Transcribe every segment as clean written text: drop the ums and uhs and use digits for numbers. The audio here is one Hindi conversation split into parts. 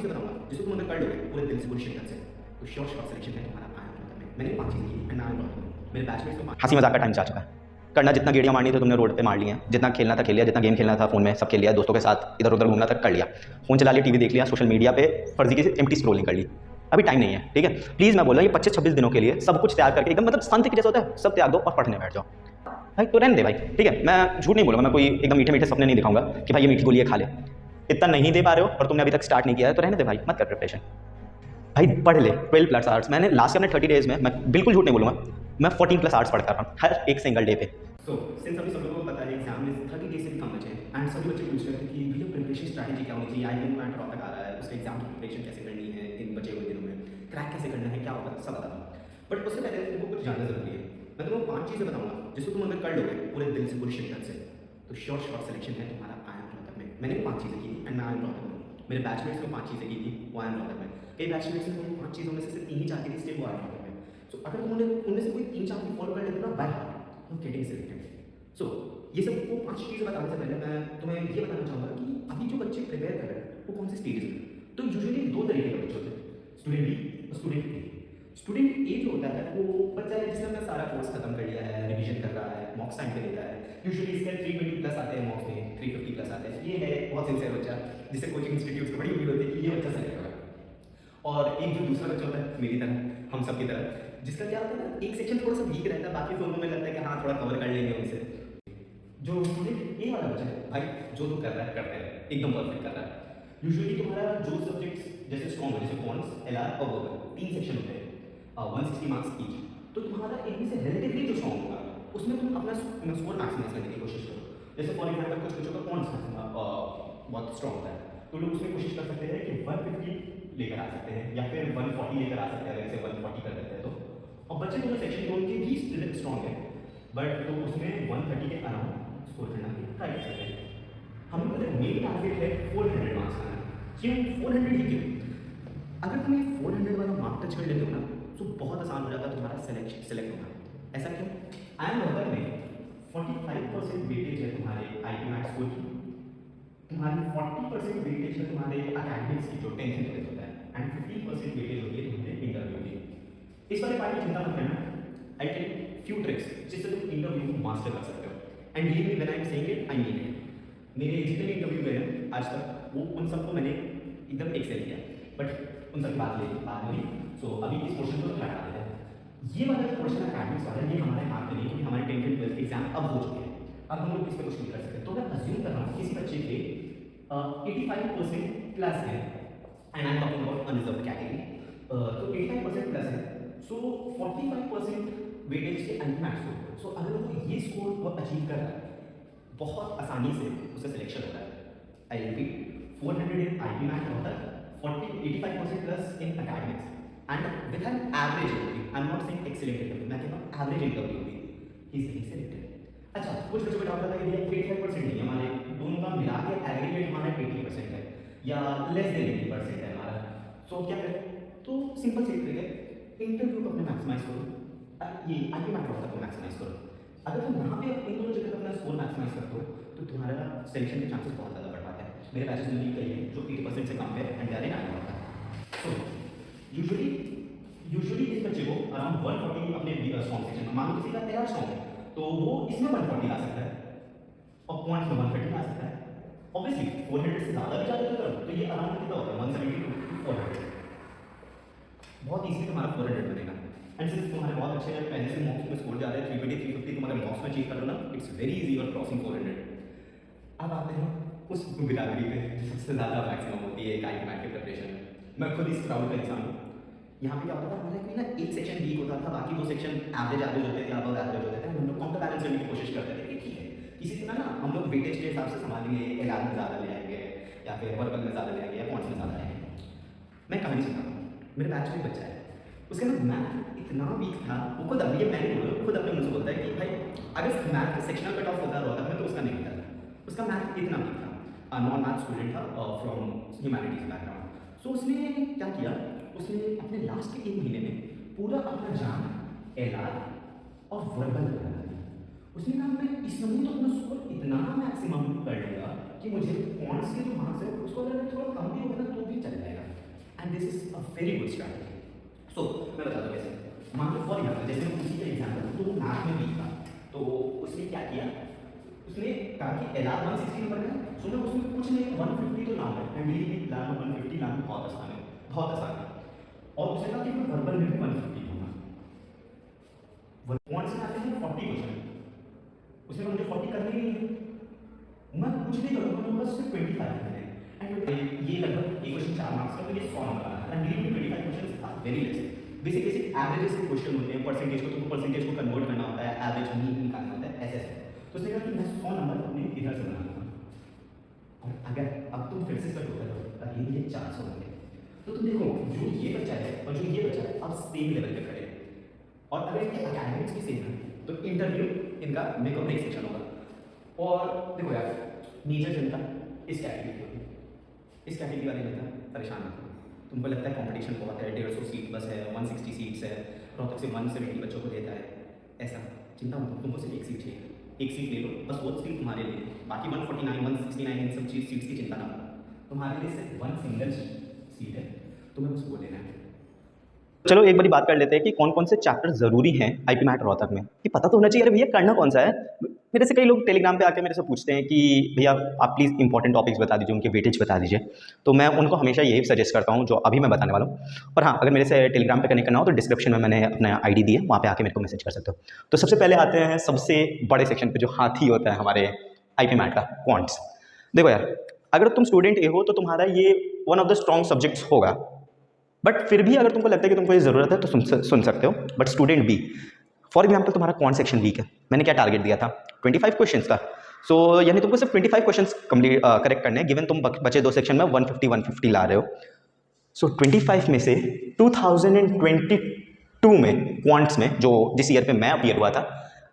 चीज़ें बताऊँगा जिसको तुम अगर कर लोगे पूरे दिल से पूरी शिद्दत से तो श्योर शॉट सिलेक्शन है तुम्हारा आई एम में। मैंने 5 चीज़ें की एंड आई एम मेरे बैचमेट्स को हंसी मजाक का टाइम जा चुका है। करना जितना गेड़ियाँ मारनी थी तुमने रोड पे मार ली हैं, जितना खेलना था खेल लिया, जितना गेम खेलना था फ़ोन में सब खेल लिया, दोस्तों के साथ इधर उधर घूमना था कर लिया, फ़ोन चला लिया, टीवी देख लिया, सोशल मीडिया पे फर्जी की एम्प्टी स्क्रॉलिंग कर ली। अभी टाइम नहीं है, ठीक है। प्लीज़ मैं बोल रहा हूँ ये 25-26 दिनों के लिए सब कुछ त्याग करके एकदम मतलब संत के जैसा होता है, सब त्याग दो और पढ़ने बैठ जाओ भाई। तो रहने दे भाई, ठीक है। मैं झूठ नहीं बोलूँगा, मैं कोई एकदम मीठे मीठे सपने नहीं दिखाऊंगा कि भाई ये मीठी गोलियाँ खा ले। इतना नहीं दे पा रहे हो और तुमने अभी तक स्टार्ट नहीं किया है तो रहने दे भाई, मत कर प्रिपरेशन भाई। पढ़ ले 12+ आवर्स। मैंने लास्ट के अपने 30 डेज़ में, मैं बिल्कुल झूठ नहीं बोलूँगा, मैं 14+ आवर्स पढ़ कर रहा हूँ हर एक सिंगल डे पे। सो सिंस अभी सब लोगों को पता है एग्जाम में 30 डेज से भी कम बचे हैं एंड सभी बच्चे पूछ रहे थे कि भैया प्रिपरेशन स्ट्रैटेजी क्या होनी चाहिए, आईपीएम का ड्रॉप तक आ रहा है, उसके एग्जाम की प्रिपरेशन कैसे करनी है इन बचे हुए दिनों में, क्रैक कैसे करना है, क्या होगा, सब बता दूँ। बट उससे पहले तुमको कुछ जानना जरूरी है। मैं तुमको 5 चीज़ें बताऊँगा जिसको तुम अगर कर लोगे पूरे दिल से पूरी शिद्दत से तो श्योर शॉट सिलेक्शन है तुम्हारा आई एम रोहतक में। मैंने भी 5 चीज़ें की एंड मैं आई एम रोहतक में। मेरे बैचमेट्स ने 5 चीज़ें की थी, वो आई एम रोहतक में। कई बैचमेट्स ने 5 चीज़ों में से सिर्फ 3 ही 4 की थी, स्टिल वो आई एम रोहतक में। सो अगर तुमने उनमें से कोई 3-4 भी फॉलो कर लेते ना बाय हार्ट तो गेटिंग सिलेक्टेड। सो ये सब वो 5 चीज़ें बताने से पहले मैं तुम्हें ये बताना चाहूँगा कि अभी जो बच्चे प्रिपेयर कर रहे हैं वो कौन से स्टेज में। तो यूजुअली 2 तरीके के बच्चे होते हैं, स्टूडेंट बी और स्टूडेंट ए। स्टूडेंट ए जो होता है वो बच्चा है जिसने अपना सारा कोर्स खत्म कर लिया है, रिवीजन कर रहा है, मॉक्स टाइम पे देता है। यूजुअली इसके 320+ आते हैं मॉक्स में, 350+ आते हैं। ये है बहुत सिंसियर बच्चा जिससे कोचिंग इंस्टीट्यूट को बड़ी उम्मीद होती है कि ये बच्चा सेलेक्ट होगा। और एक जो दूसरा बच्चा होता है मेरी तरह, हम सब की तरह, जिसका क्या होता है ना, एक सेक्शन थोड़ा सा वीक रहता है, बाकी दोनों में लगता है कि हाँ थोड़ा कवर कर लेंगे उनसे। जो स्टूडेंट ए वाला बच्चा है भाई, जो तू कर रहा है करते हैं, एकदम परफेक्ट कर रहा है। यूजुअली तुम्हारा जो सब्जेक्ट्स जैसे स्ट्रॉन्ग है, जैसे कॉन्स, एलआर और वर्बल, 3 सेक्शन होते हैं, 160 मार्क्स ईच। तो तुम्हारा इनमें से रिलेटिवली जो स्ट्रॉन्ग होगा उसमें तुम अपना स्कोर मैक्सिमाइज करने की कोशिश करो। जैसे फॉर एग्जाम्पल कुछ बच्चों का कॉन्स बहुत स्ट्रॉन्ग होता है तो लोग उसमें कोशिश कर सकते हैं कि 150 लेकर आ सकते हैं या फिर 140 लेकर आ सकते हैं, अगर इसे 140 कर देते हैं तो। और बच्चे दोनों सेक्शन के उनके भी स्ट्रॉन्ग है बट तो उसमें 130 के अराउंड स्कोर करना भी ट्राई कर सकते हैं। हम लोग का मेन टारगेट है 400 मार्क्स आना। क्यों 400 ही क्यों? अगर तुम ये 400 वाला मार्क टच कर लेते हो ना तो बहुत आसान हो जाता है तुम्हारा सेलेक्ट होना। ऐसा क्यों? आई एम रोहतक में 45% वेटेज है तुम्हारे आईटी मैथ्स स्कोर की, तुम्हारी 40% वेटेज है तुम्हारे अकेडमिक्स की जो 10th क्लास होता है एंड 15% वेटेज होती है तुम्हारे इंटरव्यू की। इस वाले पार्ट की चिंता मत करना, आई टेल फ्यू ट्रिक्स जिससे तुम इंटरव्यू को मास्टर कर सकते हो एंड ये when I am saying it I mean it. मेरे जितने इंटरव्यू गए हैं आज तक वो उन सबको मैंने एकदम एक्सेल किया, बट उन सब बात हुई। सो अभी इस पोर्शन को हटा देते हैं। ये वाला जो पोर्शन अकेडमिक्स वाला है ये हमारे हाथ में नहीं, क्योंकि हमारे 10th एंड 12th एग्जाम अब हो चुके हैं, अब हम लोग इस पर कुछ नहीं कर सकते। तो मैं अज्यूम कर रहा हूँ किसी बच्चे के 85% प्लस है and I am talking about unreserved category, तो 85% प्लस है। सो 45% वेटेज के अंत मैथ्स को, सो अगर वो ये स्कोर वो अचीव कर रहा है बहुत आसानी से उसका सिलेक्शन होता है। I repeat 400 in IT math होता है, 85% plus in academics and with an average interview. I am not saying excellent interview, मैं कह रहा हूँ एवरेज इंटरव्यू भी ही इज सिलेक्टेड। अच्छा कुछ बच्चों को डाउट आता है कि ये 85% नहीं है, हमारे दोनों का मिला के एग्रीगेट हमारा 80% है या लेस देन 80% है हमारा। सो क्या करें? तो सिंपल सी ट्रिक है, इंटरव्यू को अपने मैक्सिमाइज करो, ये आईटी मैथ होता है मैक्सिमाइज करो। अगर तुम यहाँ पे इन दोनों जगह अपना स्कोर मैक्सिमाइज करते हो तो तुम्हारा सिलेक्शन के चांसेस बहुत ज़्यादा बढ़ पाते हैं। मेरे बैचेस में भी कई है जो 80% से कम है एंड दे आर इन आई होता है। सो यूजुअली इस बच्चे को अराउंड 140 अपने स्ट्रॉन्ग सेक्शन में, मान लो किसी का तेरा स्ट्रॉन्ग है तो वो इसमें 140 ला सकता है और पॉइंट्स में 130 ला सकता है। ऑब्वियसली 400 से ज़्यादा भी ज़्यादा करो तो ये अराउंड कितना होता है 170 टू 400, बहुत ईजी तुम्हारा 400 बनेगा। एंड सिंस तुम्हारे बहुत अच्छे हैं पहले से मॉक्स में स्कोर जा रहे हैं 320 350 तुम अगर मॉक्स में अचीव कर लो ना इट्स वेरी इजी और क्रॉसिंग 400। अब आते हैं उस बिरादरी पे जो सबसे ज़्यादा मैक्सिमम होती है एक आईटी मैथ की प्रिपरेशन में। मैं खुद इस क्राउड का इंसान हूँ। यहाँ पे क्या होता था हमारा कोई ना एक सेक्शन वीक होता था, बाकी 2 सेक्शन एवरेज होते थे, अब एवरेज होते थे। हम लोग काउंटर बैलेंस करने की कोशिश करते थे कि ठीक है किसी दिन ना हम लोग वेटेज के हिसाब से संभालेंगे, एलआर में ज़्यादा ले आएंगे या फिर वर्बल में ज़्यादा ले आएंगे या कॉन्स में ज़्यादा ले आएंगे। मैं कहानी सुनाता हूँ, मेरे बैच में एक बच्चा है, उसका ना मैथ इतना वीक था, वो खुद अब ये मैंने बोला खुद अपने मुझ से बोलता है कि भाई अगर मैथ सेक्शनल कट ऑफ होता रोहतक में तो उसका नहीं होता था, उसका मैथ इतना वीक था। नॉन मैथ स्टूडेंट था फ्रॉम ह्यूमैनिटीज बैकग्राउंड। सो उसने क्या किया, उसने अपने लास्ट के 1 महीने में पूरा अपना जान एलआर और वर्बल में लगा दिया। उसने कहा मैं इस नमूने तो अपना स्कोर इतना मैक्सिमम कर लूँगा कि मुझे पॉइंट्स के जो मार्क्स है उसको अगर थोड़ा कम भी होगा ना तो भी चल जाएगा। Very good strategy. सो मैं बताता हूँ कैसे। मान लो फॉर एग्जाम्पल, जैसे मैं उसी का एग्जाम्पल, तो वो मैथ में वीक था, तो उसने क्या किया, उसने कहा कि एल आर 160 नंबर का है, सो मैं उसमें कुछ नहीं 150 तो नाम है, एंड बिलीव मी, 150 नाम बहुत आसान है, बहुत आसान है। और उसने कहा कि मैं वर्बल में भी 150 दूंगा। पॉइंट्स में आते हैं 40 क्वेश्चन, उसने कहा मुझे 40 करने ही नहीं है, मैं कुछ नहीं करूँगा, मैं बस सिर्फ 25 करने हैं। एंड ये लगभग एक क्वेश्चन 4 मार्क्स का, तो ये 100 नंबर आ रहा है, and believe me 25 question are very less. Basic basic averages के क्वेश्चन होते हैं, परसेंटेज को तुमको परसेंटेज को कन्वर्ट करना होता है, एवरेज मीन निकालना होता है, ऐसे ऐसे। तो उसने कहा कि मैं 100 नंबर अपने इधर से बना दूंगा, और अगर अब तुम फिर से इसका टोटल करो, अगेन ये 400 होंगे, तो तुम देखो जो ये बच्चा है और जो ये बच्चा है अब सेम लेवल पे खड़े हैं, और अगर इनके अकेडमिक्स भी सेम है तो इंटरव्यू इनका मेक और ब्रेक सेक्शन होगा। और देखो यार, मेजर जनता इस कैटेगरी की होगी, इस कैटेगरी वाले जनता परेशान होती है। तुमको लगता है कंपटीशन बहुत है, 150 सीट बस है, 160 सीट्स है, रोहतक से 170 बच्चों को लेता है, ऐसा चिंता मत करो, तुमको सिर्फ एक सीट चाहिए, एक सीट ले लो बस, वो सीट तुम्हारे लिए, बाकी 149 169 इन सब सीट्स की चिंता ना करो, तुम्हारे लिए सिर्फ वन सिंगल सीट है, तुम्हें बस वो लेना है। चलो एक बारी बात कर लेते हैं कि कौन कौन से चैप्टर ज़रूरी हैं आईपी मैट रोहतक में, कि पता तो होना चाहिए, अरे भैया करना कौन सा है। मेरे से कई लोग टेलीग्राम पे आके मेरे से पूछते हैं कि भैया आप प्लीज़ इंपॉर्टेंट टॉपिक्स बता दीजिए, उनके वेटेज बता दीजिए, तो मैं उनको हमेशा यही सजेस्ट करता हूँ जो अभी मैं बताने वाला हूँ। और हाँ, अगर मेरे से टेलीग्राम पे कनेक्ट करना हो तो डिस्क्रिप्शन में मैंने अपना आईडी दी है, वहाँ पे आके मेरे को मैसेज कर सकते हो। तो सबसे पहले आते हैं सबसे बड़े सेक्शन पे, जो हाथी होता है हमारे आईपी मैट का, क्वांट्स। देखो यार, अगर तुम स्टूडेंट ए हो तो तुम्हारा ये one of the strong subjects होगा, बट फिर भी अगर तुमको लगता है कि तुमको ये ज़रूरत है तो सुन सकते हो। But student B, for example तुम्हारा कौन सेक्शन वीक है, मैंने क्या टारगेट दिया था 25 क्वेश्चंस का, सो यानी तुमको सिर्फ 25 क्वेश्चंस कंप्लीट करेक्ट करने हैं, गिवन तुम बचे दो सेक्शन में 150 ला रहे हो। सो 25 में से 2022 में क्वांट्स में, जो जिस ईयर पे मैं अपीयर हुआ था,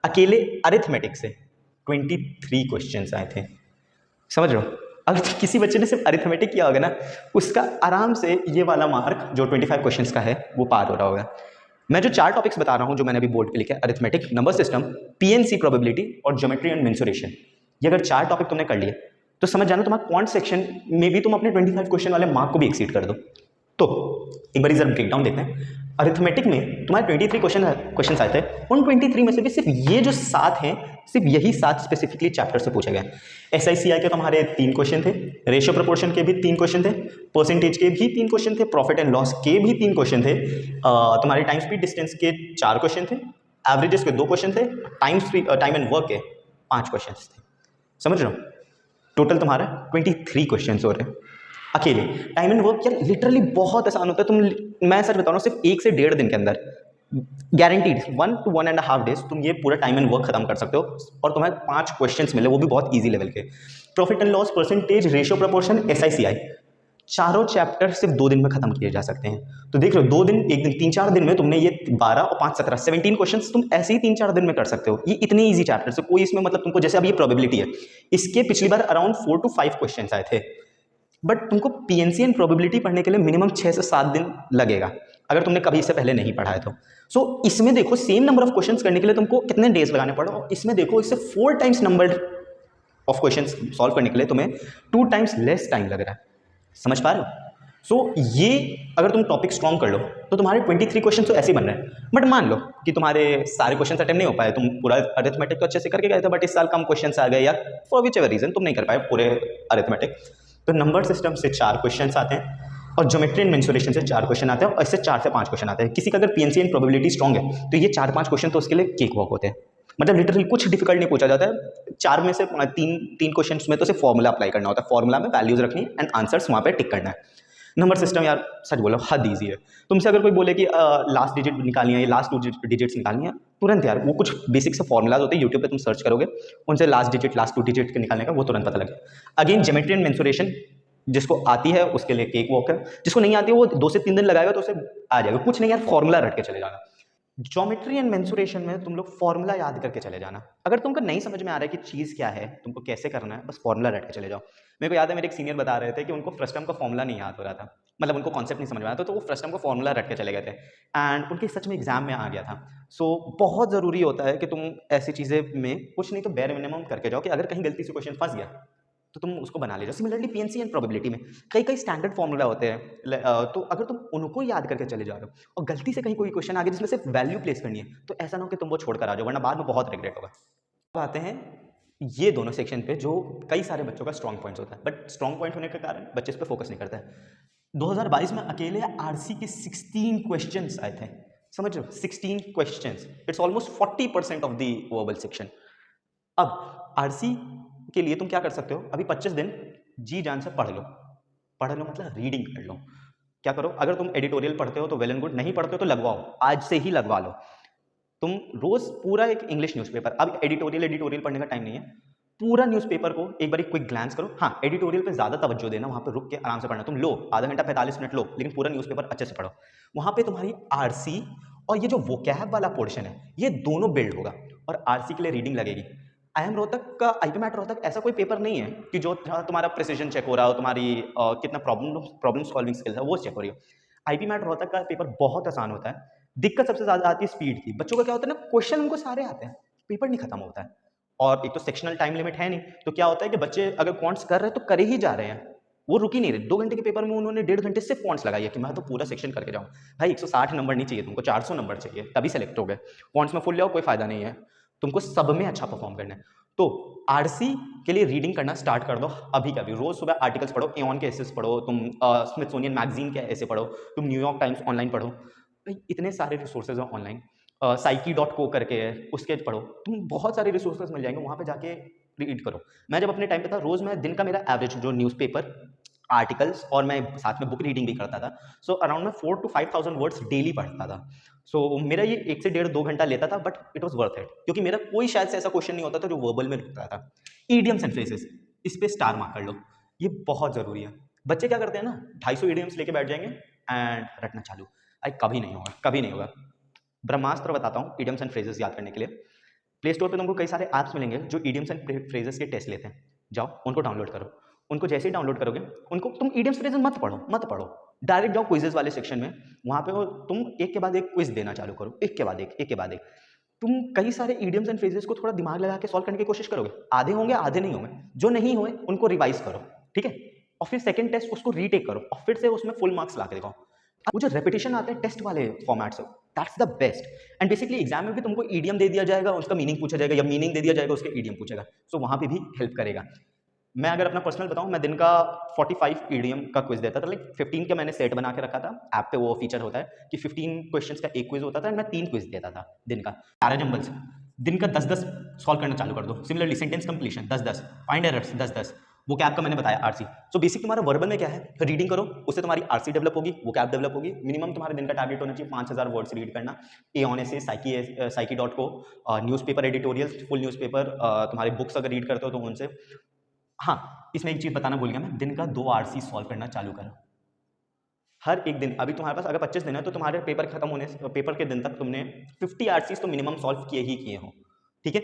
अकेले अरिथमेटिक से 23 क्वेश्चंस आए थे। समझ रहे हो, अगर किसी बच्चे ने सिर्फ अरिथमेटिक किया होगा ना, उसका आराम से ये वाला मार्क जो 25 क्वेश्चंस का है वो पार हो रहा होगा। मैं जो 4 टॉपिक्स बता रहा हूँ जो मैंने अभी बोर्ड पे लिखे, arithmetic, number system, PNC probability और ज्योमेट्री एंड मेंसुरेशन, ये अगर 4 टॉपिक तुमने कर लिए तो समझ जाना तुम्हारा क्वांट सेक्शन में भी तुम अपने 25 क्वेश्चन वाले मार्क को भी एक्सीड कर दो। तो एक बार जरा ब्रेकडाउन देखते हैं। अरिथमेटिक में तुम्हारे 23 क्वेश्चन आए थे, उन 23 में से भी सिर्फ ये जो 7 हैं, सिर्फ यही 7 स्पेसिफिकली चैप्टर से पूछे गए। SICI के तुम्हारे 3 क्वेश्चन थे, रेशियो प्रोपोर्शन के भी 3 क्वेश्चन थे, परसेंटेज के भी 3 क्वेश्चन थे, प्रॉफिट एंड लॉस के भी 3 क्वेश्चन थे, तुम्हारे टाइम स्पीड डिस्टेंस के 4 क्वेश्चन थे, एवरेजेस के 2 क्वेश्चन थे, टाइम एंड वर्क के 5 क्वेश्चन थे। समझ रहे हो, टोटल तुम्हारा 23 क्वेश्चन हो रहे हैं अकेले। टाइम एंड वर्क यार लिटरली बहुत आसान होता है, मैं सच बता रहा हूँ, सिर्फ 1 से 1.5 दिन के अंदर गारंटीड 1 to 1.5 डेज तुम ये पूरा टाइम एंड वर्क खत्म कर सकते हो, और तुम्हें 5 क्वेश्चंस मिले, वो भी बहुत इजी लेवल के। Profit and loss, percentage, ratio proportion, SICI, चारों चैप्टर सिर्फ 2 दिन में खत्म किए जा सकते हैं। तो देख लो, 2 दिन, 1 दिन, 3-4 दिन में तुमने ये 12 और 5 17 17 क्वेश्चंस तुम ऐसे ही 3-4 दिन में कर सकते हो। ये इतने ईजी चैप्टर से कोई इसमें मतलब तुमको, जैसे अब ये प्रोबेबिलिटी है, इसके पिछली बार अराउंड 4 to 5 क्वेश्चन आए थे, बट तुमको पीएनसी एंड प्रोबेबिलिटी पढ़ने के लिए मिनिमम 6 से 7 दिन लगेगा अगर तुमने कभी इससे पहले नहीं पढ़ा है तो। सो इसमें देखो, सेम नंबर ऑफ क्वेश्चंस करने के लिए तुमको कितने डेज लगाने पड़े, और इसमें देखो इससे 4 times number of questions solve करने के लिए तुम्हें 2 टाइम्स लेस टाइम लग रहा है। समझ पा रहे हो? सो ये अगर तुम टॉपिक स्ट्रॉन्ग कर लो तो तुम्हारे 23 क्वेश्चन तो ऐसे ही बन रहे हैं। बट मान लो कि तुम्हारे सारे क्वेश्चन अटेम्प्ट नहीं हो पाए, तुम पूरा अरिथमेटिक तो अच्छे से करके गए थे, बट इस साल कम क्वेश्चन आ गए, या फॉर विच एवर रीजन तुम नहीं कर पाए पूरे अरिथमेटिक, तो नंबर सिस्टम से 4 क्वेश्चन आते हैं, और ज्योमेट्री एंड मेंसुरेशन से 4 क्वेश्चन आते हैं, और इससे 4 से 5 क्वेश्चन आते हैं। किसी का अगर पीएनसी एंड प्रोबेबिलिटी स्ट्रॉन्ग है तो ये 4-5 क्वेश्चन तो उसके लिए केक वॉक होते हैं। मतलब लिटरली कुछ डिफिकल्ट नहीं पूछा जाता है। 4 में से 3 क्वेश्चन में तो सिर्फ फॉर्मूला अप्लाई करना होता है, फॉर्मूला में वैल्यूज रखनी एंड आंसर्स वहाँ पे टिक करना है। नंबर सिस्टम यार सच बोलो हद ईजी है। तुमसे अगर कोई बोले कि लास्ट डिजिट निकालनी है या लास्ट 2 डिजिट्स निकालनी है, तुरंत यार वो कुछ बेसिक से फॉर्मूलाज होते हैं, यूट्यूब पे तुम सर्च करोगे, उनसे लास्ट 2 डिजिट के निकालने का वो तुरंत पता लगेगा। अगेन ज्योमेट्री एंड मेंसुरेशन जिसको आती है उसके लिए केक वॉक है, जिसको नहीं आती है वो 2 से 3 दिन लगाएगा तो उसे आ जाएगा। कुछ नहीं यार, फॉर्मूला रट के चले जाना। ज्योमेट्री एंड मेंसुरेशन में तुम लोग फॉर्मूला याद करके चले जाना। अगर तुमको नहीं समझ में आ रहा है कि चीज़ क्या है, तुमको कैसे करना है, बस फॉर्मूला रट के चले जाओ। मेरे को याद है मेरे एक सीनियर बता रहे थे कि उनको फ्रस्टम का फॉर्मूला नहीं याद हो रहा था, मतलब उनको कॉन्सेप्ट नहीं समझ में आया था, तो वो फ्रस्टम का फॉर्मूला रट के चले गए थे, एंड उनके सच में एग्जाम में आ गया था। सो बहुत ज़रूरी होता है कि तुम ऐसी चीज़ें में कुछ नहीं तो बेयर मिनिमम करके जाओ, कि अगर कहीं गलती से क्वेश्चन फंस गया तो तुम उसको बना ले जाओ। सिमिलरली पीएनसी एंड प्रोबेबिलिटी में कई कई स्टैंडर्ड फॉर्मूला होते हैं, तो अगर तुम उनको याद करके चले जा रहे हो और गलती से कहीं कोई क्वेश्चन आ गया जिसमें सिर्फ वैल्यू प्लेस करनी है, तो ऐसा ना हो कि तुम वो छोड़कर आ जाओ, वरना बाद में बहुत रिग्रेट होगा। अब आते हैं ये दोनों सेक्शन पे जो कई सारे बच्चों का स्ट्रॉन्ग पॉइंट्स होता है, बट स्ट्रॉन्ग पॉइंट होने के कारण बच्चे इस पर फोकस नहीं करते हैं। 2022 में अकेले आरसी के 16 क्वेश्चंस आए थे, समझ रहे हो, 16 questions, it's almost 40% of the verbal section. अब आरसी के लिए तुम क्या कर सकते हो, अभी 25 दिन जी जान से पढ़ लो मतलब रीडिंग कर लो। क्या करो, अगर तुम एडिटोरियल पढ़ते हो तो वेल एंड गुड, नहीं पढ़ते हो तो लगवाओ, आज से ही लगवा लो। तुम रोज पूरा एक इंग्लिश न्यूज़पेपर, अब एडिटोरियल पढ़ने का टाइम नहीं है, पूरा न्यूज़पेपर को एक बार क्विक ग्लांस करो। हाँ, एडिटोरियल पे ज़्यादा तवज्जो देना, वहाँ पे रुक के आराम से पढ़ना। तुम लो आधा घंटा 45 मिनट लो, लेकिन पूरा न्यूज़पेपर अच्छे से पढ़ो। वहाँ पे तुम्हारी आरसी और ये जो वोकैब वाला पोर्शन है, ये दोनों बिल्ड होगा और आरसी के लिए रीडिंग लगेगी। IIM रोहतक का IIP मैट रोहतक ऐसा कोई पेपर नहीं है कि जो तुम्हारा प्रिसीजन चेक हो रहा हो, तुम्हारी कितना प्रॉब्लम सॉल्विंग स्किल्स है वो चेक हो रही हो। IIP मैट रोहतक का पेपर बहुत आसान होता है। दिक्कत सबसे ज़्यादा आती है स्पीड की। बच्चों का क्या होता है ना, क्वेश्चन उनको सारे आते हैं, पेपर नहीं खत्म होता है। और एक तो सेक्शनल टाइम लिमिट है नहीं, तो क्या होता है कि बच्चे अगर क्वांट्स कर रहे हैं तो करे ही जा रहे हैं, वो रुक ही नहीं रहे। 2 घंटे के पेपर में उन्होंने 1.5 घंटे सिर्फ क्वांट्स लगाई है कि मैं तो पूरा सेक्शन करके जाऊँ। भाई 160 नंबर नहीं चाहिए तुमको, 400 नंबर चाहिए, तभी सेलेक्ट हो गए। क्वांट्स में फुल जाओ, कोई फायदा नहीं है, तुमको सब में अच्छा परफॉर्म करना है। तो आरसी के लिए रीडिंग करना स्टार्ट कर दो अभी का भी। रोज सुबह आर्टिकल्स पढ़ो, एऑन के एसेस पढ़ो, तुम स्मिथसोनियन मैगजीन के ऐसे पढ़ो, तुम न्यूयॉर्क टाइम्स ऑनलाइन पढ़ो। भाई इतने सारे रिसोर्सेज हैं ऑनलाइन, psyche.co करके है, उसके पढ़ो, तुम बहुत सारे रिसोर्सेज मिल जाएंगे, वहाँ पे जाके रीड करो। मैं जब अपने टाइम पे था, रोज मैं दिन का मेरा एवरेज जो न्यूज़पेपर, आर्टिकल्स और मैं साथ में बुक रीडिंग भी करता था, सो अराउंड मैं 4 to 5,000 वर्ड्स डेली पढ़ता था। सो मेरा ये 1 से 1.5-2 घंटा लेता था, but it was worth it, क्योंकि मेरा कोई शायद से ऐसा क्वेश्चन नहीं होता था जो वर्बल में रुकता था। ईडियम्स एंड फ्रेजेस, इस पे स्टार मार्क कर लो, ये बहुत ज़रूरी है। बच्चे क्या करते हैं ना, 250 ईडियम्स लेके बैठ जाएंगे एंड रटना चालू। कभी नहीं होगा, कभी नहीं होगा। ब्रह्मास्त्र बताता हूँ ईडियम्स एंड फ्रेजेस याद करने के लिए। प्ले स्टोर पे तुमको कई सारे ऐप्स मिलेंगे जो ईडियम्स एंड फ्रेजेस के टेस्ट लेते हैं, जाओ उनको डाउनलोड करो। उनको जैसे ही डाउनलोड करोगे, उनको तुम ईडियम्स फ्रेजेस मत पढ़ो, डायरेक्ट जाओ क्विजेस वाले सेक्शन में, वहाँ पे तुम एक के बाद एक क्विज देना चालू करो, एक के बाद एक। तुम कई सारे ईडियम्स एंड फ्रेजेस को थोड़ा दिमाग लगा के सॉल्व करने की कोशिश करोगे, आधे होंगे आधे नहीं होंगे, जो नहीं हुए उनको रिवाइज करो, ठीक है, और फिर सेकंड टेस्ट उसको रीटेक करो और फिर से उसमें फुल मार्क्स ला के दिखाओ। अब वो जो रेपिटेशन आते हैं टेस्ट वाले फॉर्मेट से, that's the best. And basically exam में भी तुमको ईडियम दे दिया जाएगा, उसका मीनिंग पूछा जाएगा, या मीनिंग दे दिया जाएगा, उसके ईडियम पूछेगा, सो वहाँ पे भी हेल्प करेगा। मैं अगर अपना पर्सनल बताऊं, मैं दिन का 45 ईडियम का क्विज देता था, लाइक 15 का मैंने सेट बना के रखा था। ऐप पे वो फीचर होता है कि 15 क्वेश्चंस का एक क्विज होता था, मैं 3 क्विज देता था दिन का। पैराजम्बल्स दिन का 10-10 सॉल्व करना चालू कर दो। Similarly sentence completion 10-10, find errors 10-10, वो कैब का मैंने बताया आरसी। सो बेसिक तुम्हारा वर्बल में क्या है, रीडिंग करो, उससे तुम्हारी आरसी डेवलप होगी, वो कैब डेवलप होगी। मिनिमम तुम्हारे दिन का टारगेट होना चाहिए 5000 वर्ड्स रीड करना। एऑन एसे, psyche.co, newspaper editorial, full newspaper, तुम्हारे बुक्स अगर रीड करते हो तो उनसे। हाँ, इसमें एक चीज़ बताना भूल गया मैं, दिन का 2 आरसी सॉल्व करना चालू करो हर एक दिन। अभी तुम्हारे पास अगर 25 दिन है तो तुम्हारे पेपर खत्म होने से, पेपर के दिन तक तुमने 50 आरसीज तो मिनिमम सॉल्व किए ही किए हो, ठीक है।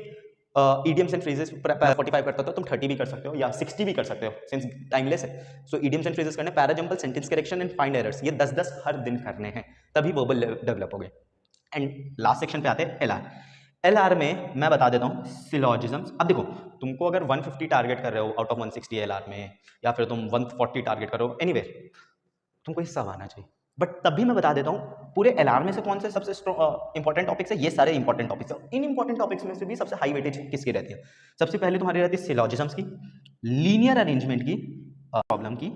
ईडियम्स एंड फ्रेजेस 45 करता हो तो तुम 30 भी कर सकते हो या 60 भी कर सकते हो, सिंस टाइमलेस है। सो ईडियम्स एंड फ्रेजेस करने, parajumble, sentence correction and find errors, ये 10-10 हर दिन करने हैं, तभी वर्बल डेवलप हो गए। एंड लास्ट सेक्शन पे आते हैं एलआर में मैं बता देता हूँ सिलॉजिज्म्स। अब देखो, तुमको अगर 150 टारगेट कर रहे हो आउट ऑफ 160 एलआर में, या फिर तुम 140 टारगेट करो, एनीवेयर तुमको हिस्सा आना चाहिए। बट तब भी मैं बता देता हूँ पूरे एलआर में से कौन से सबसे इंपॉर्टेंट टॉपिक्स है। ये सारे इंपॉर्टेंट टॉपिक्स हैं, इन इंपॉर्टेंट टॉपिक्स में से भी सबसे हाई वेटेज किसकी रहती है। सबसे पहले तुम्हारी रहती है सिलॉजिज्म्स की, लीनियर अरेंजमेंट की, प्रॉब्लम की,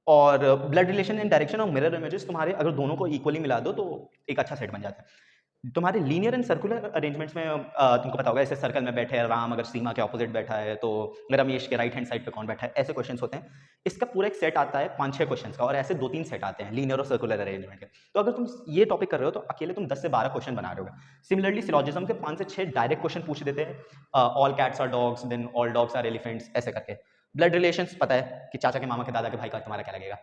और ब्लड रिलेशन एंड डायरेक्शन और मिरर इमेजेस। तुम्हारे अगर दोनों को इक्वली मिला दो तो एक अच्छा सेट बन जाता है। तुम्हारे लीनियर एंड सर्कुलर अरेंजमेंट्स में तुमको पता होगा, ऐसे सर्कल में बैठे हैं राम, अगर सीमा के ऑपोजिट बैठा है तो रमेश के राइट हैंड साइड पे कौन बैठा है, ऐसे क्वेश्चंस होते हैं। इसका पूरा एक सेट आता है 5-6 क्वेश्चंस का, और ऐसे 2-3 सेट आते हैं लीनियर और सर्कुलर अरेंजमेंट के। तो अगर तुम ये टॉपिक कर रहे हो तो अकेले तुम 10 से 12 क्वेश्चन बना रहे हो। सिमिलरली सिलॉजिज्म के 5 से 6 डायरेक्ट क्वेश्चन पूछ देते हैं, all cats are dogs, then all dogs are elephants, ऐसे करके। ब्लड रिलेशंस पता है कि चाचा के मामा के दादा के भाई का तुम्हारा क्या लगेगा।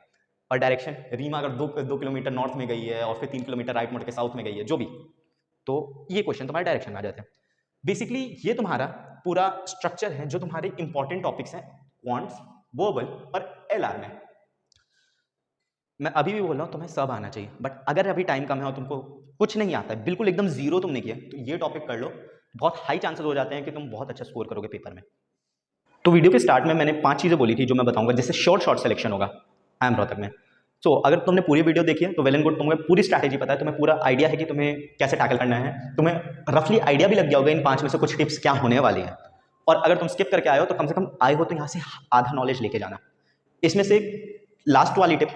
और डायरेक्शन, रीमा अगर 2 किलोमीटर नॉर्थ में गई है और फिर 3 किलोमीटर राइट मोड़ के साउथ में गई है, जो भी, तो ये क्वेश्चन तुम्हारे डायरेक्शन में आ जाते हैं। बेसिकली ये तुम्हारा पूरा स्ट्रक्चर है जो तुम्हारे इंपॉर्टेंट टॉपिक्स हैं क्वांट्स, वर्बल और एलआर में। मैं अभी भी बोल रहा हूँ तुम्हें सब आना चाहिए, बट अगर अभी टाइम कम है और तुमको कुछ नहीं आता है, बिल्कुल एकदम जीरो तुमने किया, तो ये टॉपिक कर लो, बहुत हाई चांसेस हो जाते हैं कि तुम बहुत अच्छा स्कोर करोगे पेपर में। तो वीडियो के स्टार्ट में मैंने 5 चीज़ें बोली थी जो मैं बताऊंगा, जिससे शॉर्ट सिलेक्शन होगा IIM रोहतक में। सो अगर तुमने पूरी वीडियो देखी है तो वेल एंड गुड, तुम्हें पूरी स्ट्रैटेजी पता है, तुम्हें पूरा आइडिया है कि तुम्हें कैसे टैकल करना है, तुम्हें रफली आइडिया भी लग गया होगा इन 5 में से कुछ टिप्स क्या होने वाली हैं। और अगर तुम स्किप करके आए हो तो कम से कम आए हो तो यहाँ से आधा नॉलेज लेके जाना। इसमें से लास्ट वाली टिप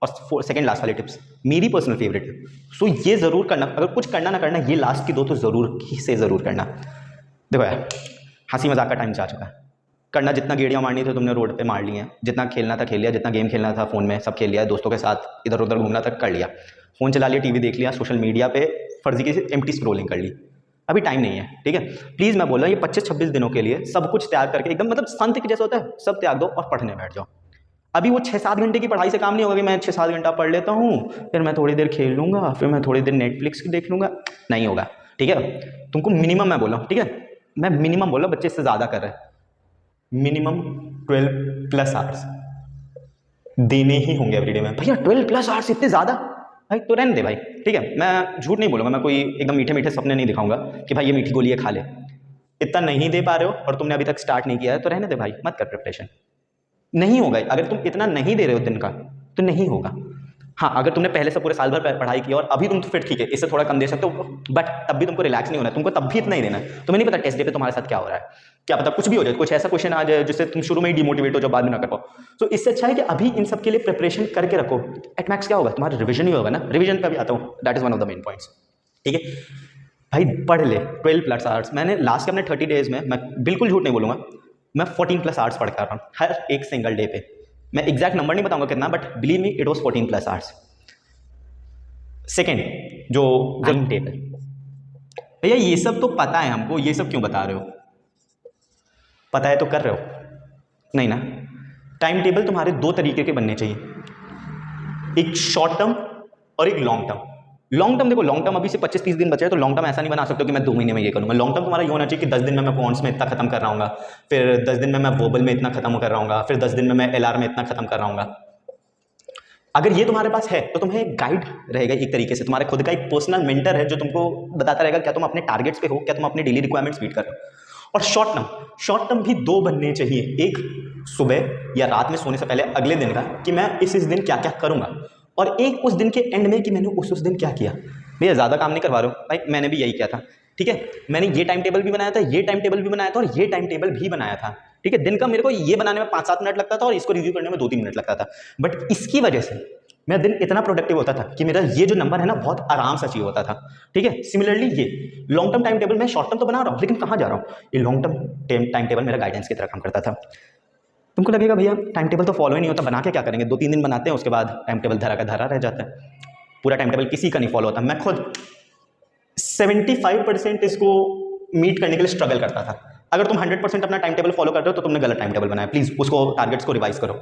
और सेकेंड लास्ट वाली टिप्स मेरी पर्सनल फेवरेट है। सो ये ज़रूर करना, अगर कुछ करना ना करना, ये लास्ट की 2 तो ज़रूर करना। देखो यार, हंसी मजाक का टाइम जा चुका है। करना जितना गेड़ियाँ मारनी थी तुमने रोड पे मार ली हैं, जितना खेलना था खेल लिया, जितना गेम खेलना था फ़ोन में सब खेल लिया, दोस्तों के साथ इधर उधर घूमना तक कर लिया, फ़ोन चला लिया, टीवी देख लिया, सोशल मीडिया पे फर्जी की एम्प्टी स्क्रोलिंग कर ली। अभी टाइम नहीं है, ठीक है। प्लीज़ मैं बोल रहा हूँ ये 25-26 दिनों के लिए सब कुछ त्याग करके एकदम मतलब संत के जैसा होता है, सब त्याग दो और पढ़ने बैठ जाओ। अभी वो 6-7 घंटे की पढ़ाई से काम नहीं होगा कि मैं 6-7 घंटा पढ़ लेता हूँ, फिर मैं थोड़ी देर खेल लूँगा, फिर मैं थोड़ी देर नेटफ्लिक्स देख लूँगा, नहीं होगा, ठीक है। तुमको मिनिमम मैं बोल रहा हूँ, ठीक है, मैं मिनिमम बोल रहा हूँ, बच्चे इससे ज़्यादा कर रहे हैं, मिनिमम 12+ आवर्स देने ही होंगे एवरीडे में। भैया 12+ आवर्स इतने ज़्यादा, भाई तो रहने दे भाई, ठीक है। मैं झूठ नहीं बोलूँगा, मैं कोई एकदम मीठे मीठे सपने नहीं दिखाऊंगा कि भाई ये मीठी गोली है खा ले। इतना नहीं दे पा रहे हो और तुमने अभी तक स्टार्ट नहीं किया है तो रहने दे भाई, मत कर प्रिपरेशन, नहीं होगा। अगर तुम इतना नहीं दे रहे हो दिन का तो नहीं होगा। हाँ, अगर तुमने पहले से पूरे साल भर पढ़ाई की और अभी तुम तो फिर ठीक है, इससे थोड़ा कम दे सकते हो, बट तब भी तुमको रिलैक्स नहीं होना है, तुमको तब भी इतना ही देना है। तुम्हें नहीं पता टेस्ट डे पे तुम्हारे साथ क्या हो रहा है, क्या पता कुछ भी हो जाए, कुछ ऐसा क्वेश्चन आ जाए जिससे तुम शुरू में ही डिमोटिवेट हो, जब बाद में ना कर पाओ। तो इससे अच्छा है कि अभी इन सब के लिए प्रिपरेशन करके रखो। एट मैक्स क्या होगा, तुम्हारा रिविजन ही होगा ना, रिविजन पे भी आता हूँ, that is one of the main points, ठीक है भाई। पढ़ ले 12+ आवर्स। मैंने लास्ट के अपने 30 डेज में, मैं बिल्कुल झूठ नहीं बोलूँगा, मैं 14+ आवर्स पढ़ के आ रहा हूँ हर एक सिंगल डे पे। मैं एग्जैक्ट नंबर नहीं बताऊंगा कितना, but believe me it was 14+ hours. Second, जो टाइम टेबल, भैया ये सब तो पता है हमको, ये सब क्यों बता रहे हो, पता है तो कर रहे हो नहीं ना। टाइम टेबल तुम्हारे 2 तरीके के बनने चाहिए, एक शॉर्ट टर्म और एक लॉन्ग टर्म। लॉन्ग टर्म देखो, लॉन्ग टर्म अभी से 25-30 दिन बचे हैं, तो लॉन्ग टर्म ऐसा नहीं बना सकते कि मैं 2 महीने में ये करूँगा। लॉन्ग टर्म तुम्हारा ये होना चाहिए कि 10 दिन में मैं क्वांट्स में इतना खत्म कर रहा हूँ, फिर 10 दिन में मैं वर्बल में इतना खत्म कर रहा हूँ, फिर 10 दिन में मैं LR में इतना खत्म कर रहा हूँ। अगर ये तुम्हारे पास है तो तुम्हें एक गाइड रहेगा, एक तरीके से तुम्हारे खुद का एक पर्सनल मेंटर है जो तुमको बताता रहेगा क्या तुम अपने टारगेट्स पे हो, क्या तुम अपने डेली रिक्वायरमेंट्स मीट कर रहे हो। और शॉर्ट टर्म भी 2 बनने चाहिए, एक सुबह या रात में सोने से पहले अगले दिन का कि मैं इस दिन क्या क्या करूंगा, और एक उस दिन के एंड में कि मैंने उस दिन क्या किया। भैया ज़्यादा काम नहीं करवा रहे हो भाई, मैंने भी यही किया था, ठीक है। मैंने ये टाइम टेबल भी बनाया था, ये टाइम टेबल भी बनाया था, और ये टाइम टेबल भी बनाया था, ठीक है। दिन का मेरे को ये बनाने में 5-7 मिनट लगता था और इसको रिव्यू करने में 2-3 मिनट लगता था, बट इसकी वजह से मेरा दिन इतना प्रोडक्टिव होता था कि मेरा ये जो नंबर है ना बहुत आराम से अचीव होता था, ठीक है। सिमिलरली ये लॉन्ग टर्म टाइम टेबल, मैं शॉर्ट टर्म तो बना रहा हूँ लेकिन कहाँ जा रहा हूँ, ये लॉन्ग टर्म टाइम टेबल मेरा गाइडेंस की तरह काम करता था। तुमको लगेगा भैया टाइम टेबल तो फॉलो ही नहीं होता, बना के क्या करेंगे, 2-3 दिन बनाते हैं उसके बाद टाइम टेबल धरा का धरा रह जाता है। पूरा टाइम टेबल किसी का नहीं फॉलो होता। मैं खुद 75% इसको मीट करने के लिए स्ट्रगल करता था। अगर तुम 100% अपना टाइम टेबल फॉलो करते हो तो तुमने गलत टाइम टेबल बनाया, प्लीज़ उसको टारगेट्स को रिवाइज करो।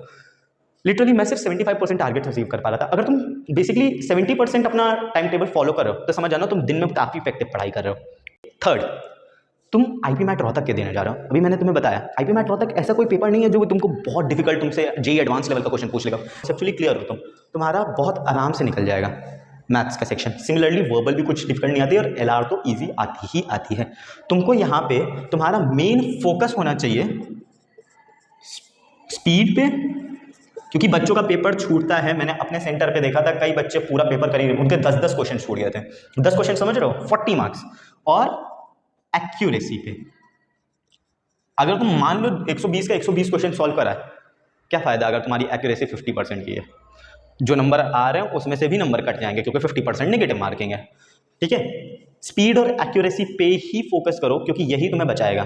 लिटरली मैं सिर्फ 75% टारगेट अचीव कर पा रहा था। अगर तुम बेसिकली 70% अपना टाइम टेबल फॉलो कर रहे हो तो समझ जाना तुम दिन में काफ़ी इफेक्टिव पढ़ाई कर रहे हो। थर्ड, तुम आईपी मैट रोहतक के देने जा रहे हो। अभी मैंने तुम्हें बताया आईपी मैट रोहतक ऐसा कोई पेपर नहीं है जो तुमको बहुत डिफिकल्ट तुमसे जेई एडवांस लेवल का क्वेश्चन पूछ लेगा। एक्चुअली क्लियर हो तुम्हारा बहुत आराम से निकल जाएगा मैथ्स का सेक्शन। सिमिलरली वर्बल भी कुछ डिफिकल्ट नहीं आती और एलआर तो ईजी आती ही आती है। तुमको यहाँ पे तुम्हारा मेन फोकस होना चाहिए स्पीड पे, क्योंकि बच्चों का पेपर छूटता है। मैंने अपने सेंटर पे देखा था कई बच्चे पूरा पेपर कर ही रहे, उनके 10-10 क्वेश्चन छूट गए थे। 10 क्वेश्चन समझ रहे हो, 40 मार्क्स। और एक्यूरेसी पे अगर तुम मान लो 120 का 120 क्वेश्चन सॉल्व करा है, क्या फायदा अगर तुम्हारी एक्यूरेसी 50% की है। जो नंबर आ रहे हैं उसमें से भी नंबर कट जाएंगे क्योंकि 50% नेगेटिव मार्किंग है, ठीक है। स्पीड और एक्यूरेसी पे ही फोकस करो क्योंकि यही तुम्हें बचाएगा।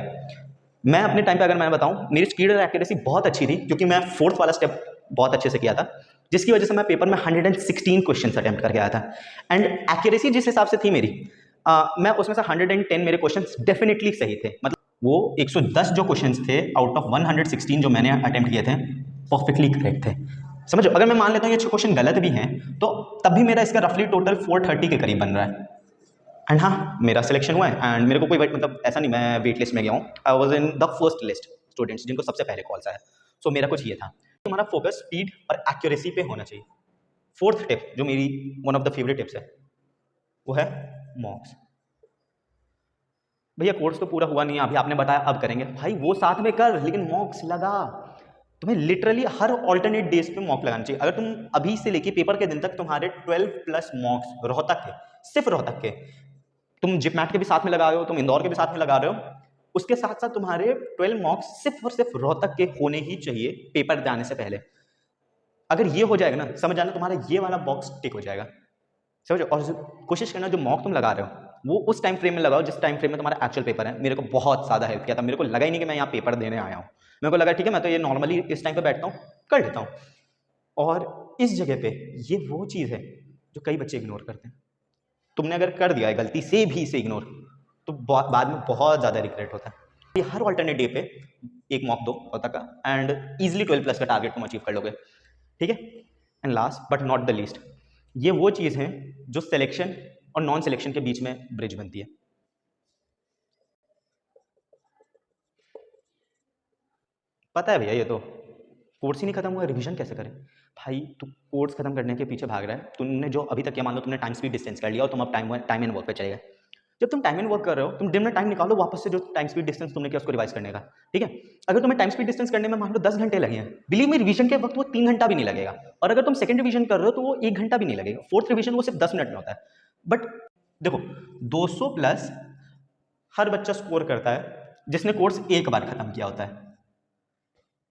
मैं अपने टाइम पे अगर मैं बताऊं, मेरी स्पीड और एक्यूरेसी बहुत अच्छी थी क्योंकि मैं 4th वाला स्टेप बहुत अच्छे से किया था, जिसकी वजह से मैं पेपर में 116 क्वेश्चन अटेम्प्ट करके आया था। एंड एक्यूरेसी जिस हिसाब से थी मेरी, मैं उसमें से 110 मेरे क्वेश्चन डेफिनेटली सही थे। मतलब वो 110 जो क्वेश्चन थे आउट ऑफ 116 जो मैंने अटेम्प्ट किए थे परफेक्टली करेक्ट थे। समझो, अगर मैं मान लेता हूँ ये 6 क्वेश्चन गलत भी हैं तो तब भी मेरा इसका रफली टोटल 430 के करीब बन रहा है। एंड हाँ, मेरा सिलेक्शन हुआ है एंड मेरे को कोई मतलब ऐसा नहीं मैं वेट लिस्ट में गया हूँ। I was in the first list students जिनको सबसे पहले कॉल्स आया। सो मेरा कुछ ये था, तुम्हारा फोकस स्पीड और एक्यूरेसी पे होना चाहिए। 4th टिप जो मेरी one of the favourite tips है वो है मॉक्स। भैया कोर्स तो पूरा हुआ नहीं है, अभी आपने बताया अब करेंगे। भाई वो साथ में कर, लेकिन मॉक्स लगा। तुम्हें लिटरली हर ऑल्टरनेट डेज पे मॉक लगाना चाहिए। अगर तुम अभी से लेके पेपर के दिन तक तुम्हारे 12 प्लस मॉक्स रोहतक के, सिर्फ रोहतक के, तुम जिपमैट के भी साथ में लगा रहे हो, तुम इंदौर के भी साथ में लगा रहे हो, उसके साथ साथ तुम्हारे 12 मॉक्स सिर्फ और सिर्फ रोहतक के होने ही चाहिए पेपर जाने से पहले। अगर ये हो जाएगा ना, समझ जाना तुम्हारा ये वाला बॉक्स टिक हो जाएगा, समझो। और कोशिश करना जो मॉक तुम लगा रहे हो वो उस टाइम फ्रेम में लगाओ जिस टाइम फ्रेम में तुम्हारा एक्चुअल पेपर है। मेरे को बहुत ज़्यादा हेल्प किया था, मेरे को लगा ही नहीं कि मैं यहाँ पेपर देने आया हूँ। मेरे को लगा ठीक है मैं तो ये नॉर्मली इस टाइम पे बैठता हूँ, कर लेता हूँ। और इस जगह पे ये वो चीज़ है जो कई बच्चे इग्नोर करते हैं। तुमने अगर कर दिया है गलती से भी इसे इग्नोर, तो बाद में बहुत ज़्यादा रिग्रेट होता है। ये हर ऑल्टरनेट डे पे एक मॉक दो होता का, एंड ईजिली 12 प्लस का टारगेट तुम अचीव कर लोगे, ठीक है। And last but not the least, ये वो चीज़ है जो सिलेक्शन और नॉन सिलेक्शन के बीच में ब्रिज बनती है। पता है भैया, ये तो कोर्स ही नहीं खत्म हुआ, रिवीजन कैसे करें। भाई तू कोर्स खत्म करने के पीछे भाग रहा है। तुमने जो अभी तक क्या, मान लो तुमने टाइम स्पीड डिस्टेंस कर लिया और तुम अब टाइम एंड वर्क पे चले गए। जब तुम टाइम एंड वर्क कर रहे हो, तुम दिन में टाइम निकालो वापस से जो टाइम स्पीड डिस्टेंस तुमने किया उसको रिवाइज करने का, ठीक है। अगर तुम्हें टाइम स्पीड डिस्टेंस करने में मान लो 10 घंटे लगे हैं, बिलीव मी रिवीजन के वक्त वो 3 घंटा भी नहीं लगेगा। और अगर तुम सेकंड रिवीजन कर रहे हो तो वो 1 घंटा भी नहीं लगेगा। फोर्थ रिवीजन वो सिर्फ 10 मिनट में होता है। बट देखो 200 प्लस हर बच्चा स्कोर करता है जिसने कोर्स एक बार खत्म किया होता है।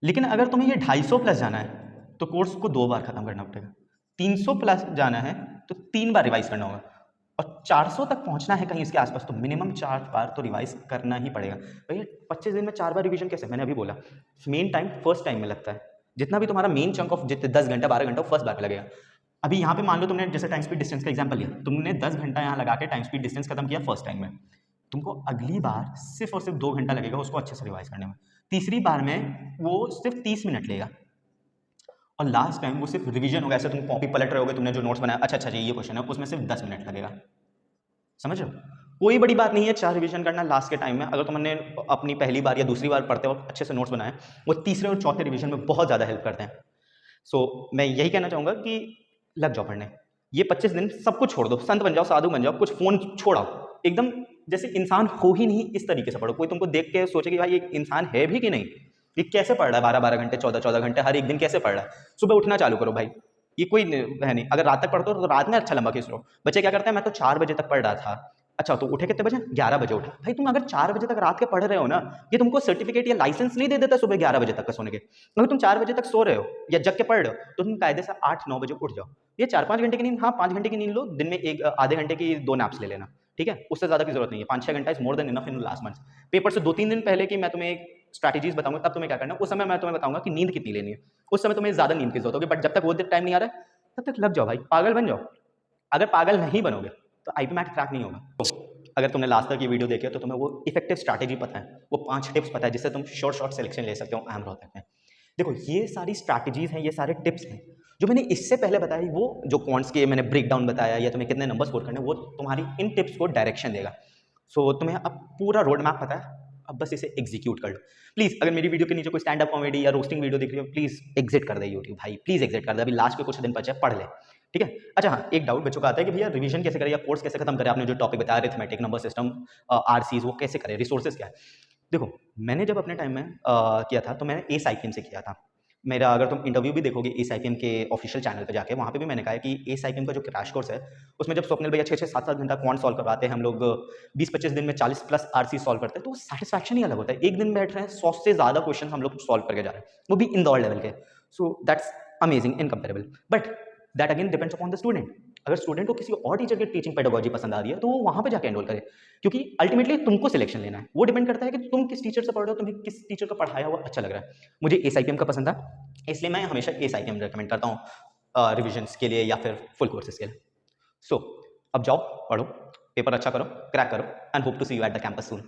लेकिन अगर तुम्हें ये 250 प्लस जाना है तो कोर्स को 2 बार खत्म करना पड़ेगा। 300 प्लस जाना है तो 3 बार रिवाइज करना होगा। और 400 तक पहुंचना है कहीं इसके आसपास तो मिनिमम 4 बार तो रिवाइज करना ही पड़ेगा। भैया 25 दिन में 4 बार रिवीजन कैसे, मैंने अभी बोला मेन टाइम फर्स्ट टाइम में लगता है। जितना भी तुम्हारा मेन चंक ऑफ जितने 10 घंटा 12 घंटा फर्स्ट बार में लगेगा। अभी यहाँ पे मान लो तुमने जैसे टाइम स्पीड डिस्टेंस का एग्जाम्पल लिया, तुमने 10 घंटा यहाँ लगा के टाइम स्पीड डिस्टेंस खत्म किया फर्स्ट टाइम में, तुमको अगली बार सिर्फ और सिर्फ 2 घंटा लगेगा उसको अच्छे से रिवाइज करने में। तीसरी बार में वो सिर्फ 30 मिनट लेगा। और लास्ट टाइम वो सिर्फ रिवीजन होगा। ऐसे तुम कॉपी पलट रहे होगे, तुमने जो नोट्स बनाया अच्छा ये क्वेश्चन है, उसमें सिर्फ 10 मिनट लगेगा। समझ रहे हो, कोई बड़ी बात नहीं है 4 रिवीजन करना लास्ट के टाइम में। अगर तुमने अपनी पहली बार या दूसरी बार पढ़ते वक्त अच्छे से नोट्स बनाए, वो तीसरे और चौथे रिवीजन में बहुत ज़्यादा हेल्प करते हैं। सो मैं यही कहना चाहूँगा कि लग जाओ पढ़ने। ये 25 दिन सब कुछ छोड़ दो, संत बन जाओ, साधु बन जाओ, कुछ फ़ोन छोड़ाओ, एकदम जैसे इंसान हो ही नहीं इस तरीके से पढ़ो। कोई तुमको देख के सोचे कि भाई ये इंसान है भी कि नहीं, ये कैसे पढ़ रहा है 12-12 घंटे 14-14 घंटे हर एक दिन कैसे पढ़ रहा है। सुबह उठना चालू करो भाई, ये कोई है नहीं। अगर रात तक पढ़ते हो तो रात में अच्छा लंबा खींच लो। बच्चे क्या करते हैं, मैं तो 4 बजे तक पढ़ रहा था। अच्छा तो उठे कितने बजे, 11 बजे उठा। भाई तुम अगर 4 बजे तक रात के पढ़ रहे हो ना, ये तुमको सर्टिफिकेट या लाइसेंस नहीं दे देता सुबह 11 बजे तक का सोने के। अगर तुम 4 बजे तक सो रहे हो या जग के पढ़ रहे हो तो तुम कायदे से 8-9 बजे उठ जाओ। ये 4-5 घंटे की नींद, हाँ 5 घंटे की नींद लो, दिन में एक आधे घंटे की 2 नैप्स ले लेना, ठीक है। उससे ज़्यादा की जरूरत नहीं है। 5-6 घंटा is more than enough in last month. Paper से 2-3 दिन पहले की मैं तुम्हें एक स्ट्रैटेजीज बताऊंगा, तब तुम्हें क्या करना है। उस समय मैं तुम्हें बताऊंगा कि नींद कितनी लेनी है। उस समय तुम्हें ज़्यादा नींद की जरूरत होगी, बट जब तक वो टाइम नहीं आ रहा है तब तक लग जाओ भाई, पागल बन जाओ। अगर पागल नहीं बनोगे तो आईपी मैट क्रैक नहीं होगा। तो अगर तुमने लास्ट तक ये वीडियो देखी हो तो तुम्हें वो इफेक्टिव स्ट्रैटेजी पता है, वो 5 टिप्स पता है जिससे तुम शॉर्ट सिलेक्शन ले सकते हो आम रोहतक में। देखो ये सारी स्ट्रैटेजीज हैं, ये सारे टिप्स हैं जो मैंने इससे पहले बताई। वो जो क्वांट्स के मैंने ब्रेक डाउन बताया या तुम्हें कितने नंबर स्कोर करने, वो तुम्हारी इन टिप्स को डायरेक्शन देगा। सो तुम्हें अब पूरा रोड मैप पता है, अब बस इसे एग्जीक्यूट कर लो। प्लीज़ अगर मेरी वीडियो के नीचे कोई स्टैंड अप कॉमेडी या रोस्टिंग वीडियो दिख रही हो, प्लीज़ एग्जिट कर दे यूट्यूब भाई, प्लीज़ एग्जिट कर दे। अभी लास्ट के कुछ दिन बचे, पढ़ ले, ठीक है। अच्छा हाँ, एक डाउट बच्चों का आता है कि भैया रिवीजन कैसे करें या कोर्स कैसे खत्म करें। आपने जो टॉपिक बताया अरिथमेटिक, नंबर सिस्टम, आरसीज, वो कैसे करें, रिसोर्सेज क्या है। देखो मैंने जब अपने टाइम में किया था तो मैंने एसआईपीएम से किया था। मेरा अगर तुम इंटरव्यू भी देखोगे एसआईपीएम के ऑफिशियल चैनल पे जाके, वहाँ पे भी मैंने कहा है कि एसआईपीएम का जो क्रैश कोर्स है उसमें जब स्वप्निल भैया 6-6, 7-7 घंटा क्वांट सॉल्व करवाते हैं, हम लोग 20-25 दिन में 40 प्लस आरसी सॉल्व करते हैं, तो सेटिस्फैक्शन ही अलग होता है। एक दिन बैठ रहे हैं 100 से ज़्यादा क्वेश्चन हम लोग सॉल्व करके जा रहे हैं, वो भी इंदौर लेवल के। So that's amazing, incomparable. But that again depends upon the student. अगर स्टूडेंट को किसी और टीचर की टीचिंग पेडागोजी पसंद आ रही है तो वो वहाँ पे जाके एनरोल करे, क्योंकि अल्टीमेटली तुमको सिलेक्शन लेना है। वो डिपेंड करता है कि तुम किस टीचर से पढ़ रहे हो, तुम्हें किस टीचर का पढ़ाया हुआ अच्छा लग रहा है। मुझे एसआईपीएम का पसंद था, इसलिए मैं हमेशा एसआईपीएम रिकमेंड करता हूँ रिविजन्स के लिए या फिर फुल कोर्सेज के लिए। सो अब जाओ पढ़ो, पेपर अच्छा करो, क्रैक करो, and hope to see you at the campus soon.